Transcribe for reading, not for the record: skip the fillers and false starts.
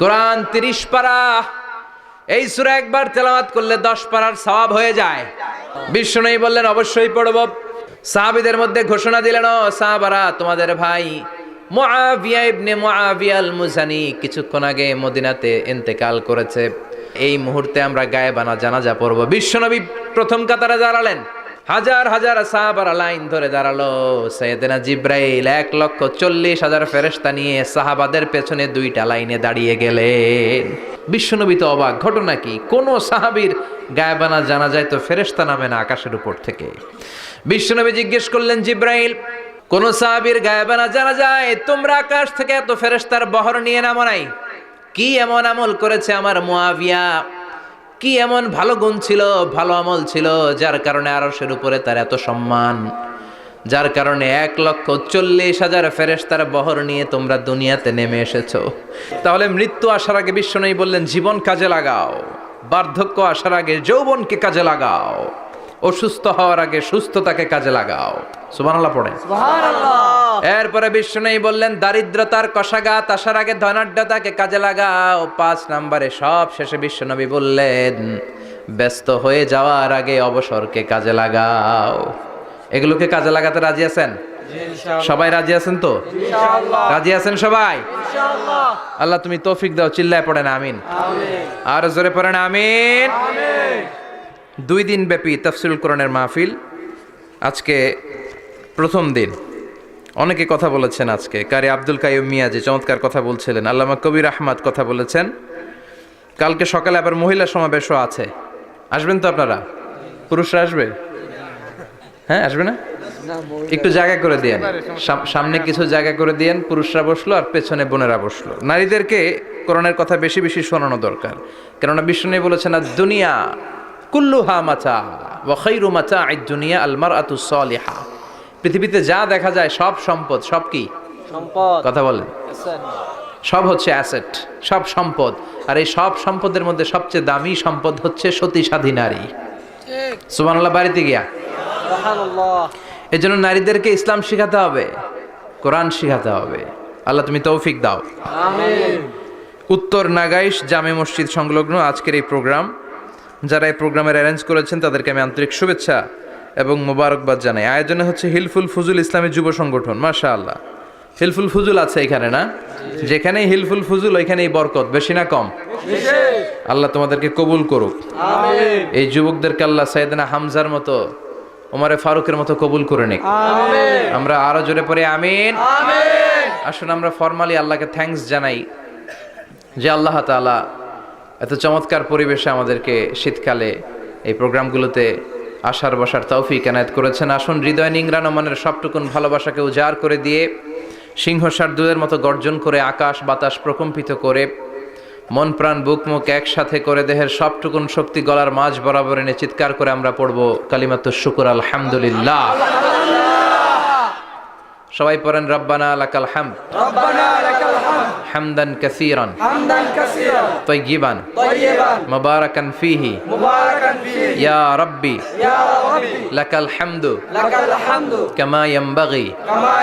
কোরআন 30 পারা, এই সূরা একবার তেলাওয়াত করলে 10 পারার সওয়াব হয়ে যায়। বিশ্বনবী বললেন অবশ্যই পড়ব। সাহাবীদের মধ্যে ঘোষণা দিলেন, ও সাহাবারা, তোমাদের ভাই মুআবিয়া ইবনে মুআবিয়া আল মুজানি কিছুক্ষণ আগে মদিনাতে ইন্তেকাল করেছে। এই মুহূর্তে আমরা গায়েবানা জানাজা পড়ব। বিশ্বনবী প্রথম কাতারে দাঁড়ালেন, হাজার হাজার সাহাবারা লাইন ধরে দাঁড়ালো। সাইয়েদনা জিব্রাইল 1,40,000 ফেরেশতা নিয়ে সাহাবাদের পেছনে 2টা লাইনে দাঁড়িয়ে গেলেন। বিশ্বনবী তো অবাক, ঘটনা কি? কোন সাহাবীর গায়েবানা জানাজায় তো ফেরেশতা নামে না আকাশের উপর থেকে। বিশ্বনবী জিজ্ঞেস করলেন, জিব্রাইল, কোন সাহাবীর গায়েবানা জানাজায় তোমরা আকাশ থেকে এত ফেরেশতার বহর নিয়ে নামো নাই? কি এমন আমল করেছে আমার মুআবিয়া? কি এমন ভালো গুণ ছিল, ভালো আমল ছিল, যার কারণে আরশের উপরে তার এত সম্মান, যার কারণে 1,40,000 ফেরেশতার বহর নিয়ে তোমরা দুনিয়াতে নেমে এসেছো? তাহলে মৃত্যু আসার আগে বিশ্বনবী বললেন, জীবন কাজে লাগাও, বার্ধক্য আসার আগে যৌবনকে কাজে লাগাও, অসুস্থ হওয়ার আগে সুস্থতাকে কাজে লাগাও। সুবহানাল্লাহ পড়েন। সুবহানাল্লাহ। এরপরে বিশ্বনবী বললেন, দারিদ্রতার কষাঘাত আসার আগে ধনাঢ্যতাকে কাজে লাগাও। 5 নম্বরে সব শেষে বিশ্বনবী বললেন, ব্যস্ত হয়ে যাওয়ার আগে অবসরকে কাজে লাগাও। এগুলোকে কাজে লাগাতে রাজি আছেন? সবাই রাজি আছেন তো? ইনশাআল্লাহ। রাজি আছেন সবাই? ইনশাআল্লাহ। আল্লাহ তুমি তৌফিক দাও, চিল্লায় পড়েন আমিন। আমিন। আর জোরে পড়েন আমিন। আমিন। 2 দিন ব্যাপী তাফসীরুল কোরআনের মাহফিল, আজকে প্রথম দিন। অনেকে কথা বলেছেন আজকে। কারি আব্দুল কাইয়ুম মিয়া যে চমৎকার কথা বলছিলেন, আল্লামা কবির আহমদ কথা বলেছেন। কালকে সকালে আবার মহিলা সমাবেশও আছে। আসবেন তো আপনারা? পুরুষরা আসবে? হ্যাঁ, আসবে না? একটু জায়গা করে দিয়েন, সামনে কিছু জায়গা করে দিয়েন। পুরুষরা বসলো আর পেছনে বোনেরা বসলো। নারীদেরকে কোরআনের কথা বেশি বেশি শোনানো দরকার, কেননা বিষ্ণু বলেছেন, আর দুনিয়া কুল্লুহা মাতা ওয়া খায়রু মাতা'আদ দুনিয়া আল মারআতুস সালিহা। পৃথিবীতে যা দেখা যায় সব সম্পদ। সব কি সম্পদ? কথা বলেন। সব হচ্ছে অ্যাসেট, সব সম্পদ। আর এই সব সম্পদের মধ্যে সবচেয়ে দামি সম্পদ হচ্ছে সতী সাধী নারী। সুবহানাল্লাহ। বাড়িতে গিয়া সুবহানাল্লাহ। এজন্য নারীদেরকে ইসলাম শিখাতে হবে, কোরআন শিখাতে হবে। আল্লাহ তুমি তৌফিক দাও। আমিন। উত্তর নাগাইশ জামে মসজিদ সংলগ্ন আজকের এই প্রোগ্রাম, যারা এই প্রোগ্রামের অ্যারেঞ্জ করেছেন তাদেরকে আমি আন্তরিক শুভেচ্ছা এবং মোবারকবাদ জানাই। আয়োজনে হচ্ছে হিলফুল ফুজুল ইসলামী যুব সংগঠন। মাশাআল্লাহ, হিলফুল ফুজুল আছে এখানে না? যেখানেই হিলফুল ফুজুল ওইখানেই বরকত, বেশি না কম? আল্লাহ তোমাদেরকে কবুল করুক। আমিন। এই যুবকদেরকে আল্লাহ সাইয়েদনা হামজার মতো, ওমরে ফারুকের মতো কবুল করে নিক। আমিন। আমরা আরো জোরে পড়ে আমিন। আমিন। আসুন আমরা ফরমালি আল্লাহকে থ্যাঙ্কস জানাই যে আল্লাহ তাআলা এত চমৎকার পরিবেশে আমাদেরকে শীতকালে এই প্রোগ্রামগুলোতে আসার বসার তৌফিক এনায়েত করেছেন। আসুন হৃদয় নিংড়ানো মনের সবটুকুন ভালোবাসাকে উজাড় করে দিয়ে, সিংহ শার্দুলের মতো গর্জন করে, আকাশ বাতাস প্রকম্পিত করে, মন প্রাণ বুক মুখ একসাথে করে, দেহের সবটুকুন শক্তি গলার মাঝ বরাবর এনে চিৎকার করে আমরা পড়ব কালিমাতুশ শুকর আলহামদুলিল্লাহ। সবাই পড়েন, রব্বানা লাকাল হামদ, রব্বানা লাকাল হামদ, হামদান কাসীরান, হামদান কাসীরান, তাইয়িবান, তাইয়িবান, মুবারাকান ফীহি, মুবারাকান ফীহি, ইয়া রাব্বি, ইয়া রাব্বি, লাকাল হামদু, লাকাল হামদু, কামা ইয়ানবাগি, কামা